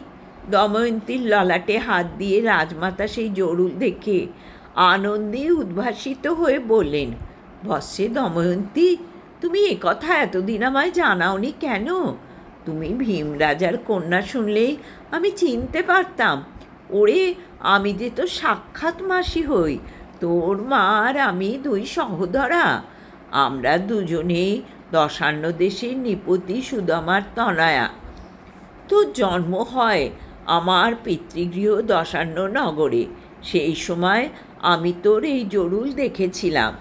দময়ন্তীর ললাটে হাত দিয়ে রাজমাতা সেই জরুল দেখে আনন্দে উদ্ভাসিত হয়ে বললেন, বৎসে দময়ন্তী, তুমি একথা এতদিন আমায় জানাওনি কেন? তুমি ভীম রাজার কন্যা শুনলেই আমি চিনতে পারতাম। ওরে, আমি যে তো সাক্ষাৎ মাসি হই, তোর মা আর আমি দুই সহোদরা। আমরা দুজনেই দশান্য দেশের নৃপতি সুদামার তনয়া। তোর জন্ম হয় আমার পিতৃগৃহ দশান্য নগরে। সেই সময় আমি তোর এই জরুল দেখেছিলাম।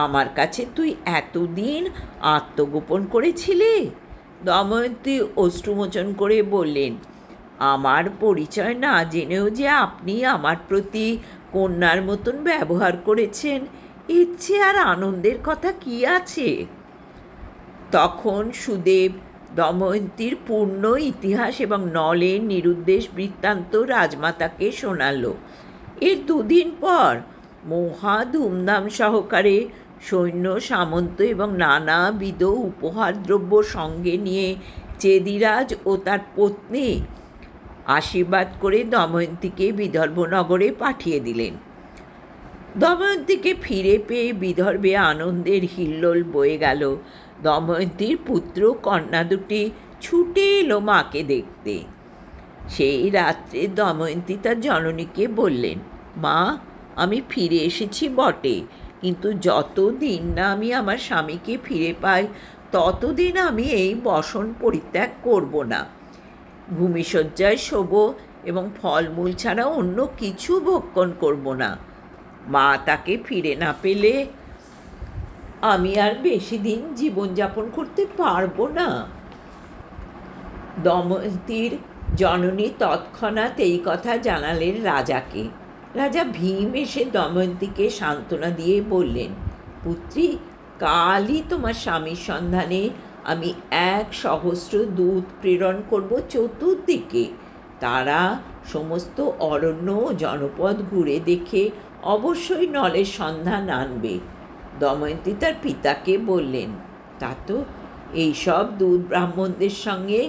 আমার কাছে তুই এতদিন আত্মগোপন করেছিলি? দময়ন্তী অশ্রুমোচন করে বললেন, আমার পরিচয় না জেনেও যে আপনি আমার প্রতি কন্যার মতন ব্যবহার করেছেন, এর চেয়ে আর আনন্দের কথা কি আছে? তখন সুদেব দময়ন্তীর পূর্ণ ইতিহাস এবং নলের নিরুদ্দেশ বৃত্তান্ত রাজমাতাকে শোনাল। এর দুদিন পর মহা ধুমধাম সহকারে সৈন্য সামন্ত এবং নানাবিধ উপহারদ্রব্য সঙ্গে নিয়ে চেদিরাজ ও তার পত্নী আশীর্বাদ করে দময়ন্তীকে বিদর্ভনগরে পাঠিয়ে দিলেন। দময়ন্তীকে ফিরে পেয়ে বিদর্ভে আনন্দের হিল্লোল বয়ে গেল। দময়ন্তীর পুত্র কন্যা দুটি ছুটে এলো মাকে দেখতে। সেই রাত্রে দময়ন্তী তার জননীকে বললেন, মা, আমি ফিরে এসেছি বটে, কিন্তু যতদিন না আমি আমার স্বামীকে ফিরে পাই ততদিন আমি এই বসন পরিত্যাগ করব না। ভূমিশয্যায় শোব এবং ফলমূল ছাড়া অন্য কিছু ভক্ষণ করব না। মা তাকে ফিরে না পেলে আমি আর বেশি দিন জীবনযাপন করতে পারবো না। দময়ন্তীর জননী তৎক্ষণাৎ এই কথা জানালেন রাজাকে। রাজা ভীম এসে দময়ন্তীকে সান্ত্বনা দিয়ে বললেন, পুত্রী, কালই তোমার স্বামীর সন্ধানে আমি 1,000 দূত প্রেরণ করব চতুর্দিকে। তারা সমস্ত অরণ্য ও জনপদ ঘুরে দেখে অবশ্যই নলের সন্ধান আনবে। দময়ন্তী তার পিতাকে বললেন, তা তো এইসব দূত ব্রাহ্মণদের সঙ্গে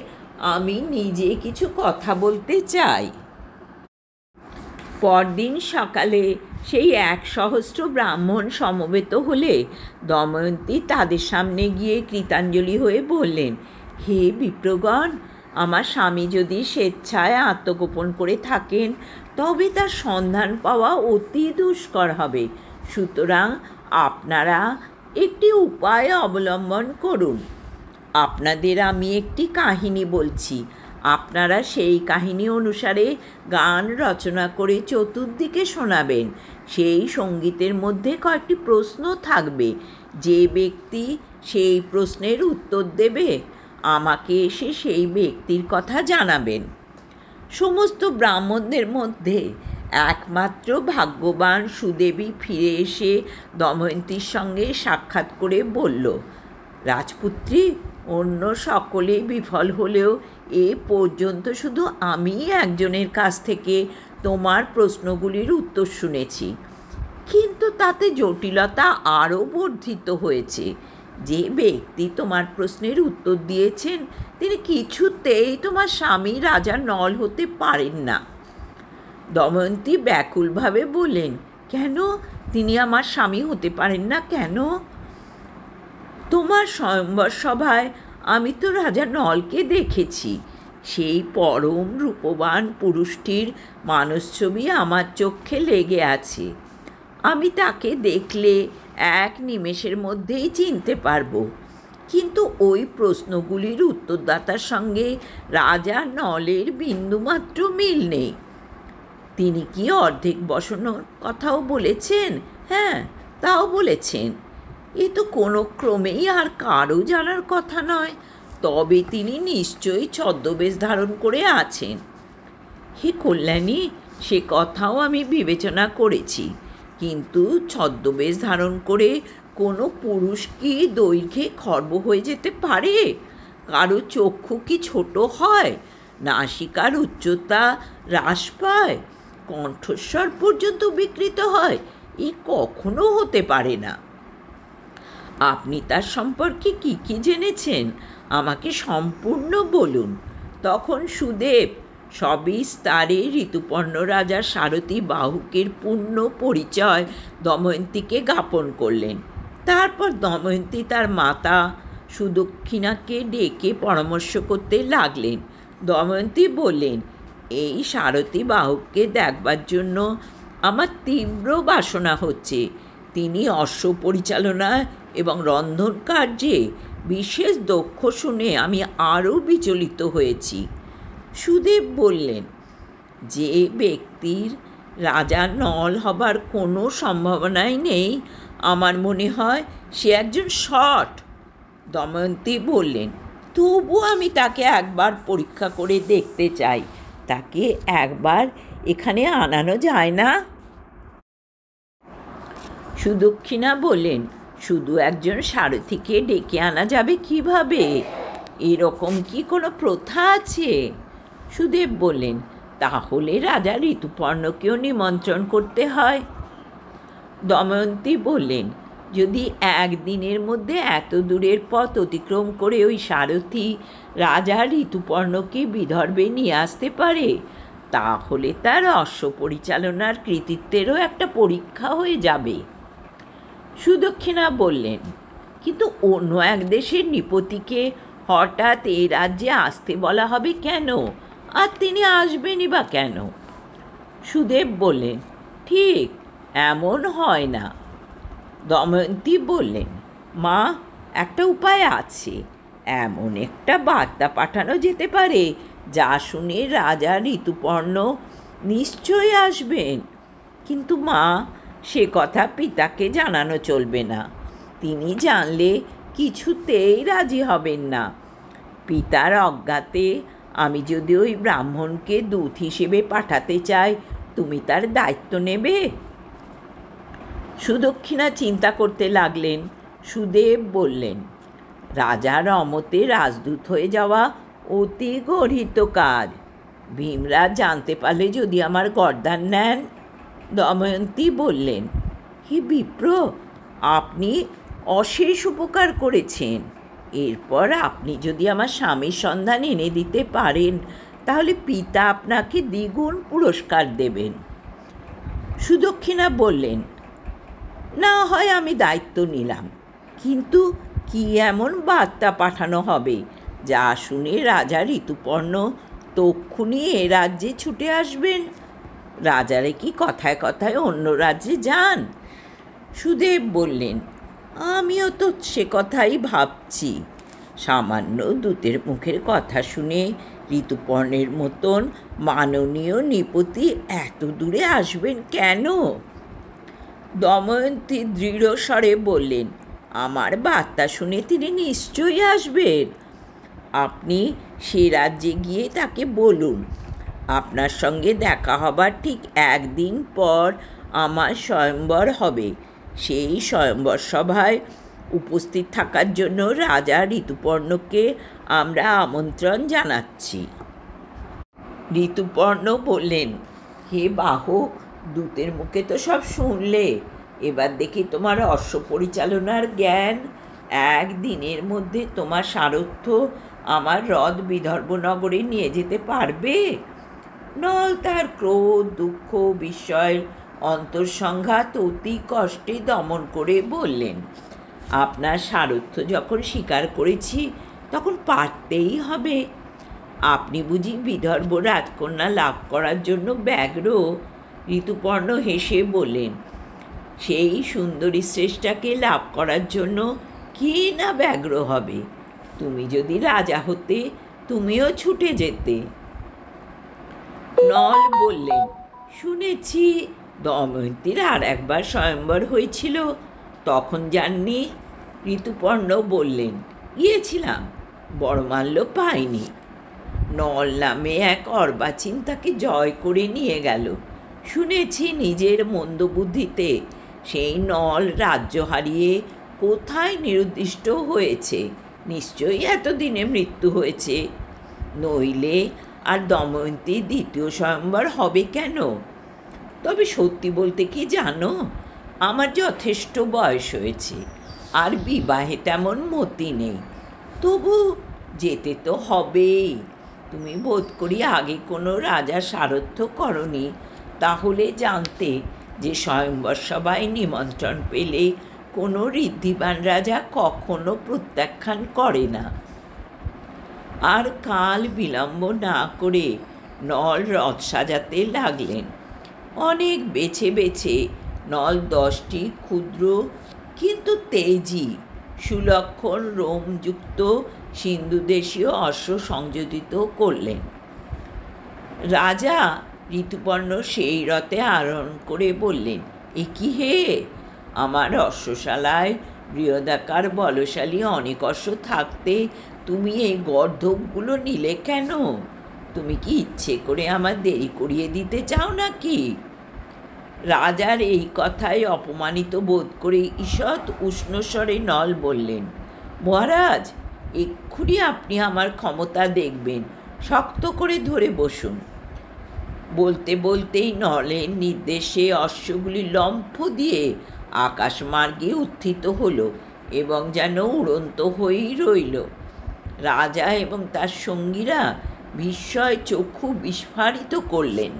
আমি নিজে কিছু কথা বলতে চাই। পরদিন সকালে সেই 1,000 ব্রাহ্মণ সমবেত হলে দময়ন্তী তাদের সামনে গিয়ে কৃতাঞ্জলি হয়ে বললেন, হে বিপ্রগণ, আমার স্বামী যদি স্বেচ্ছায় আত্মগোপন করে থাকেন তবে তার সন্ধান পাওয়া অতি দুষ্কর হবে। সুতরাং আপনারা একটি উপায় অবলম্বন করুন। আপনাদের আমি একটি কাহিনী বলছি, আপনারা সেই কাহিনী অনুসারে গান রচনা করে চতুর্দিকে শোনাবেন। সেই সঙ্গীতের মধ্যে কয়েকটি প্রশ্ন থাকবে। যে ব্যক্তি সেই প্রশ্নের উত্তর দেবে আমাকে এসে সেই ব্যক্তির কথা জানাবেন। সমস্ত ব্রাহ্মণদের মধ্যে একমাত্র ভাগ্যবান সুদেবী ফিরে এসে দময়ন্তীর সঙ্গে সাক্ষাৎ করে বলল, রাজপুত্রী, অন্য সকলেই বিফল হলেও এ পর্যন্ত শুধু আমিই একজনের কাছ থেকে তোমার প্রশ্নগুলির উত্তর শুনেছি, কিন্তু তাতে জটিলতা আরও বর্ধিত হয়েছে। যে ব্যক্তি তোমার প্রশ্নের উত্তর দিয়েছেন তিনি কিছুতেই তোমার স্বামী রাজা নল হতে পারেন না। দময়ন্তী ব্যাকুলভাবে বললেন, কেন তিনি আমার স্বামী হতে পারেন না কেন? তোমার স্বয়ম্বর সভায় আমি তো রাজা নলকে দেখেছি। সেই পরম রূপবান পুরুষটির মানসছবি আমার চোখে লেগে আছে। আমি তাকে দেখলে এক নিমেষের মধ্যেই চিনতে পারবো, কিন্তু ওই প্রশ্নগুলির উত্তরদাতার সঙ্গে রাজা নলের বিন্দুমাত্র মিল নেই। তিনি কি অর্ধেক বসানোর কথাও বলেছেন? হ্যাঁ, তাও বলেছেন। এ তো কোনো ক্রমেই আর কারও জানার কথা নয়। তবে তিনি নিশ্চয়ই ছদ্মবেশ ধারণ করে আছেন। হে কল্যাণী, সে কথাও আমি বিবেচনা করেছি, কিন্তু ছদ্মবেশ ধারণ করে কোনো পুরুষ কি দৈর্ঘ্যে খর্ব হয়ে যেতে পারে? কারো চক্ষু কি ছোট হয়? নাসিকার উচ্চতা হ্রাস পায়? কণ্ঠস্বর পর্যন্ত বিকৃত হয়? এ কখনো হতে পারে না। আপনি তার সম্পর্কে কি কি জেনেছেন আমাকে সম্পূর্ণ বলুন। তখন সুদেব সবিস্তারে ঋতুপর্ণ রাজা সারথী বাহুকের পূর্ণ পরিচয় দময়ন্তীকে জ্ঞাপন করলেন। তারপর দময়ন্তী তার মাতা সুদক্ষিণাকে ডেকে পরামর্শ করতে লাগলেন। দময়ন্তী বললেন, এই সারথী বাহুককে দেখবার জন্য আমার তীব্র বাসনা হচ্ছে। তিনি অশ্ব পরিচালনা এবং রন্ধন কার্যে বিশেষ দক্ষ শুনে আমি আরও বিচলিত হয়েছি। সুদেব বললেন, যে ব্যক্তির রাজা নল হবার কোনো সম্ভাবনাই নেই, আমার মনে হয় সে একজন শট। দময়ন্তী বললেন, তবু আমি তাকে একবার পরীক্ষা করে দেখতে চাই। তাকে একবার এখানে আনানো যায় না? সুদক্ষিণা বললেন, শুধু একজন সারথীকে ডেকে আনা যাবে কিভাবে? এরকম কি কোনো প্রথা আছে? সুদেব বললেন, তাহলে রাজা ঋতুপর্ণকেও নিমন্ত্রণ করতে হয়। দময়ন্তী বললেন, যদি একদিনের মধ্যে এত দূরের পথ অতিক্রম করে ওই সারথী রাজা ঋতুপর্ণকে বিদর্ভে নিয়ে আসতে পারে, তাহলে তার অশ্ব পরিচালনার কৃতিত্বেরও একটা পরীক্ষা হয়ে যাবে। সুদক্ষিণা বললেন, কিন্তু অন্য এক দেশের নৃপতিকে হঠাৎ এই রাজ্যে আসতে বলা হবে কেন? আর তিনি আসবেনই বা কেন? সুদেব বললেন, ঠিক এমন হয় না। দময়ন্তী বললেন, মা, একটা উপায় আছে। এমন একটা বার্তা পাঠানো যেতে পারে যা শুনে রাজা ঋতুপর্ণ নিশ্চয়ই আসবেন। কিন্তু মা, সে কথা পিতাকে জানানো চলবে না। তিনি জানলে কিছুতেই রাজি হবেন না। পিতার অজ্ঞাতে আমি যদি ওই ব্রাহ্মণকে দূত হিসেবে পাঠাতে চাই, তুমি তার দায়িত্ব নেবে? সুদক্ষিণা চিন্তা করতে লাগলেন। সুদেব বললেন, রাজার অমতে রাজদূত হয়ে যাওয়া অতি গর্হিত কাজ। ভীমরাজ জানতে পারলে যদি আমার গর্দান নেন। দময়ন্তী বললেন, হে বিপ্র, আপনি অশেষ উপকার করেছেন। এরপর আপনি যদি আমার স্বামীর সন্ধান এনে দিতে পারেন, তাহলে পিতা আপনাকে দ্বিগুণ পুরস্কার দেবেন। সুদক্ষিণা বললেন, না হয় আমি দায়িত্ব নিলাম, কিন্তু কি এমন বার্তা পাঠানো হবে যা শুনে রাজা ঋতুপর্ণ তক্ষুনি এ রাজ্যে ছুটে আসবেন? রাজারে কি কথায় কথায় অন্য রাজ্যে যান? সুদেব বললেন, আমিও তো সে কথাই ভাবছি। সামান্য দূতের মুখের কথা শুনে ঋতুপর্ণের মতন মাননীয় নৃপতি এত দূরে আসবেন কেন? দময়ন্তী দৃঢ় স্বরে বললেন, আমার বার্তা শুনে তিনি নিশ্চয়ই আসবেন। আপনি সে রাজ্যে গিয়ে তাকে বলুন, আপনার সঙ্গে দেখা হবার ঠিক একদিন পর আমার স্বয়ম্বর হবে। সেই স্বয়ম্বর সভায় উপস্থিত থাকার জন্য রাজা ঋতুপর্ণকে আমরা আমন্ত্রণ জানাচ্ছি। ঋতুপর্ণ বললেন, হে বাহক, দূতের মুখে তো সব শুনলে, এবার দেখি তোমার অশ্ব পরিচালনার জ্ঞান। একদিনের মধ্যে তোমার সারথ্য আমার রথ বিদর্ভ নগরে নিয়ে যেতে পারবে? নল তার ক্রোধ, দুঃখ, বিস্ময়ের অন্তর্সংঘাত অতি কষ্টে দমন করে বললেন, আপনার সারথ্য যখন স্বীকার করেছি তখন পারতেই হবে। আপনি বুঝি বিদর্ভ রাজকন্যা লাভ করার জন্য ব্যগ্র? ঋতুপর্ণ হেসে বললেন, সেই সুন্দরী শ্রেষ্ঠাকে লাভ করার জন্য কি না ব্যগ্র হবে? তুমি যদি রাজা হতে, তুমিও ছুটে যেতে। নল বললেন, শুনেছি দময়ন্তীর আর একবার স্বয়ম্বর হয়েছিল, তখন যাননি? ঋতুপর্ণ বললেন, গিয়েছিলাম, বড়মাল্য পাইনি। নল নামে এক অর্বাচীন তাকে জয় করে নিয়ে গেল। শুনেছি নিজের মন্দবুদ্ধিতে সেই নল রাজ্য হারিয়ে কোথায় নিরুদ্দিষ্ট হয়েছে। নিশ্চয়ই এতদিনে মৃত্যু হয়েছে, নইলে আর দময়ন্তীর দ্বিতীয় স্বয়ম্বর হবে কেন? তবে সত্যি বলতে কি জানো, আমার যথেষ্ট বয়স হয়েছে, আর বিবাহে তেমন মতি নেই। তবু যেতে তো হবেই। তুমি বোধ করি আগে কোনো রাজা সারথ্য করনি, তাহলে জানতে যে স্বয়ম্বর সভায় নিমন্ত্রণ পেলে কোনো ঋদ্ধিবান রাজা কখনো প্রত্যাখ্যান করে না। আর কাল বিলম্ব না করে নল রথ সাজাতে লাগলেন। অনেক বেছে বেছে নল 10টি ক্ষুদ্র কিন্তু তেজি সুলক্ষণ রোমযুক্ত সিন্ধুদেশীয় অশ্ব সংযোজিত করলেন। রাজা ঋতুপর্ণ সেই রথে আরোহণ করে বললেন, এ কি হে, আমার অশ্বশালায় বৃহদাকার বলশালী অনেক অশ্ব থাকতে তুমি এই গর্ধবগুলো নিলে কেন? তুমি কি ইচ্ছে করে আমার দেরি করিয়ে দিতে চাও নাকি? রাজার এই কথায় অপমানিত বোধ করে ঈষৎ উষ্ণস্বরে নল বললেন, মহারাজ, এক্ষুনি আপনি আমার ক্ষমতা দেখবেন, শক্ত করে ধরে বসুন। বলতে বলতেই নলের নির্দেশে অশ্বগুলি লম্ফ দিয়ে আকাশমার্গে উত্থিত হলো এবং যেন উড়ন্ত হয়েই রইল। রাজা এবং তার সঙ্গীরা বিস্ময় চক্ষু বিস্ফারিত করলেন।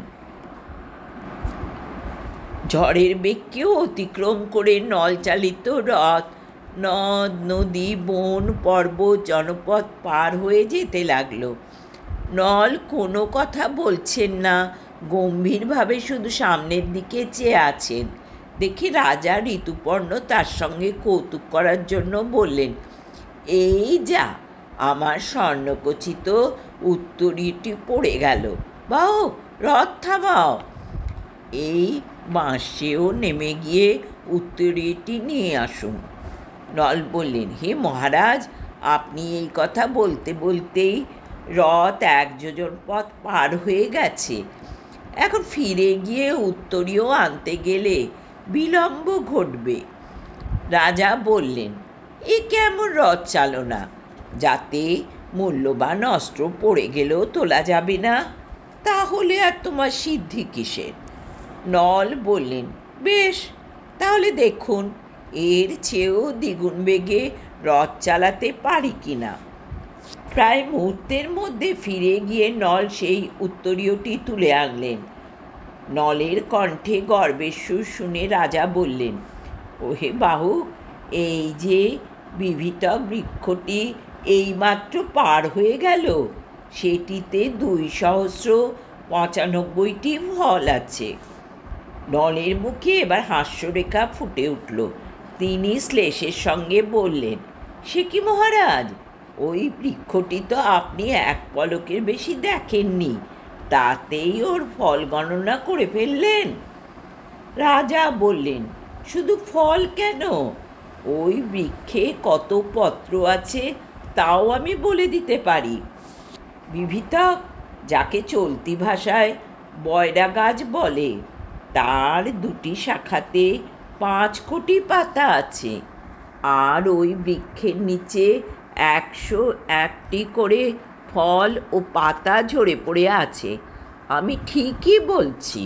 ঝড়ের বেগকেও অতিক্রম করে নলচালিত রথ নদ নদী বন পর্বত জনপদ পার হয়ে যেতে লাগলো। নল কোনো কথা বলছেন না, গম্ভীরভাবে শুধু সামনের দিকে চেয়ে আছেন। দেখে রাজা ঋতুপর্ণ তার সঙ্গে কৌতুক করার জন্য বললেন, এই যা, আমার স্বর্ণকচিত উত্তরীটি পড়ে গেল, বাও, রথ থামাও। এই বাঁশেও নেমে গিয়ে উত্তরীটি নিয়ে আসুন। নল বললেন, হে মহারাজ, আপনি এই কথা বলতে বলতেই রথ 1 যোজন পথ পার হয়ে গেছে। এখন ফিরে গিয়ে উত্তরীয় আনতে গেলে বিলম্ব ঘটবে। রাজা বললেন, এ কেমন রথ চালনা, যাতে মূল্যবান অস্ত্র পড়ে গেলেও তোলা যাবে না? তাহলে আর তোমার সিদ্ধি কিসের? নল বললেন, বেশ, তাহলে দেখুন এর চেয়েও দ্বিগুণ বেগে রথ চালাতে পারি কি না। প্রায় মুহূর্তের মধ্যে ফিরে গিয়ে নল সেই উত্তরীয়টি তুলে আনলেন। নলের কণ্ঠে গর্বের সুর শুনে রাজা বললেন, ওহে বাহু, এই যে বিভীতক বৃক্ষটি এইমাত্র পার হয়ে গেল, সেটিতে 295টি ফল আছে। নলের মুখে এবার হাস্যরেখা ফুটে উঠল। তিনি শ্লেষের সঙ্গে বললেন, সে কি মহারাজ, ওই বৃক্ষটি তো আপনি 1 পলকের বেশি দেখেননি, তাতেই ওর ফল গণনা করে ফেললেন? রাজা বললেন, শুধু ফল কেন, ওই বৃক্ষে কত পত্র আছে তাও আমি বলে দিতে পারি। বিভীতক, যাকে চলতি ভাষায় বয়রা গাছ বলে, তার 2টি শাখাতে 5 কোটি পাতা আছে, আর ওই বৃক্ষের নিচে 101টি করে ফল ও পাতা ঝরে পড়ে আছে। আমি ঠিকই বলছি।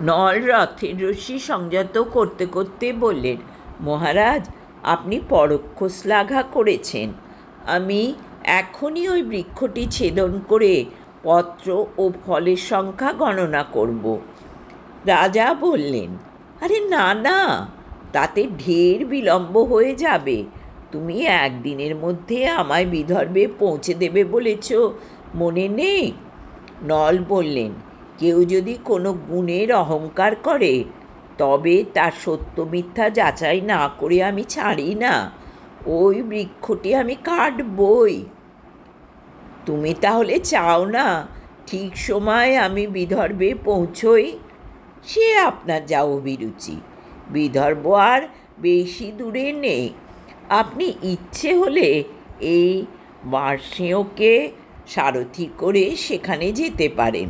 নল রথের রশ্মি সংযত করতে করতে বললেন, মহারাজ, আপনি পরোক্ষ শ্লাঘা করেছেন। আমি এখনই ওই বৃক্ষটি ছেদন করে পত্র ও ফলের সংখ্যা গণনা করব। রাজা বললেন, আরে না না, তাতে ঢের বিলম্ব হয়ে যাবে। তুমি 1 দিনের মধ্যে আমায় বিদর্ভে পৌঁছে দেবে বলেছ, মনে নেই? নল বললেন, কেউ যদি কোনো গুণের অহংকার করে তবে তার সত্য মিথ্যা যাচাই না করে আমি ছাড়ি না। ওই বৃক্ষটি আমি কাটবই। তুমি তাহলে চাও না ঠিক সময় আমি বিদর্ভে পৌঁছই সে আপনার যা অভিরুচি। বিদর্ভ আর বেশি দূরে নেই। আপনি ইচ্ছে হলে এই মার্সেঁয়কে সারথি করে সেখানে যেতে পারেন।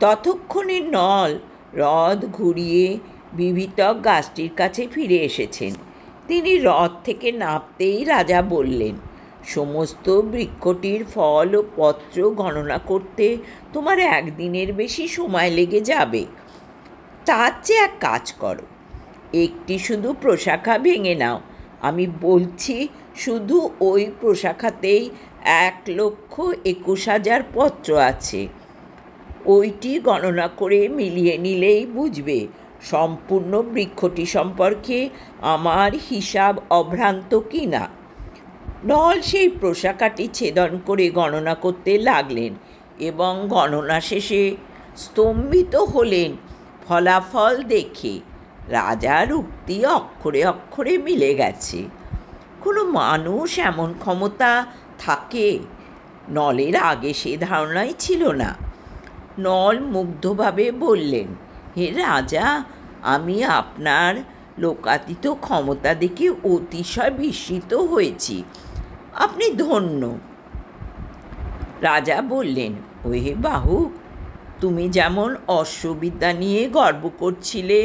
ততক্ষণে নল হ্রদ ঘুরিয়ে বিভীতক গাছটির কাছে ফিরে এসেছেন। তিনি হ্রদ থেকে নামতেই রাজা বললেন, সমস্ত বৃক্ষটির ফল ও পত্র গণনা করতে তোমার একদিনের বেশি সময় লেগে যাবে। তার চেয়ে এক কাজ করো, একটি শুধু প্রশাখা ভেঙে নাও। আমি বলছি, শুধু ওই প্রশাখাতেই 1,21,000 পত্র আছে। ওইটি গণনা করে মিলিয়ে নিলেই বুঝবে সম্পূর্ণ বৃক্ষটি সম্পর্কে আমার হিসাব অভ্রান্ত কি না। নল সেই প্রশাখাটি ছেদন করে গণনা করতে লাগলেন এবং গণনা শেষে স্তম্ভিত হলেন ফলাফল দেখে। রাজার উক্তি অক্ষরে অক্ষরে মিলে গেছে। কোনো মানুষ এমন ক্ষমতা থাকে? নলের আগে সে ধারণাই ছিল না। নল মুগ্ধভাবে বললেন, হে রাজা, আমি আপনার লোকাতীত ক্ষমতা দেখে অতিশয় বিস্মিত হয়েছি। আপনি ধন্য। রাজা বললেন, ওহে বাহুক, তুমি যেমন অশ্ববিদ্যা নিয়ে গর্ব করছিলে,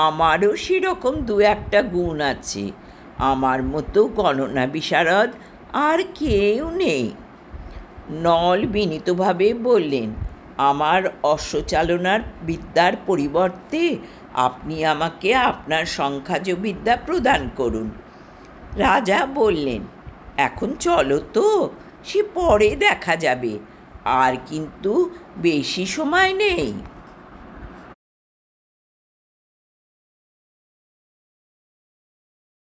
আমারও সেরকম 2-1টা গুণ আছে। আমার মতো গণনা বিশারদ আর কেউ নেই। নল বিনীতভাবে বললেন, আমার অশ্বচালনার বিদ্যার পরিবর্তে আপনি আমাকে আপনার সংখ্যাজ বিদ্যা প্রদান করুন। রাজা বললেন, এখন চলো তো, সে পরে দেখা যাবে, আর কিন্তু বেশি সময় নেই।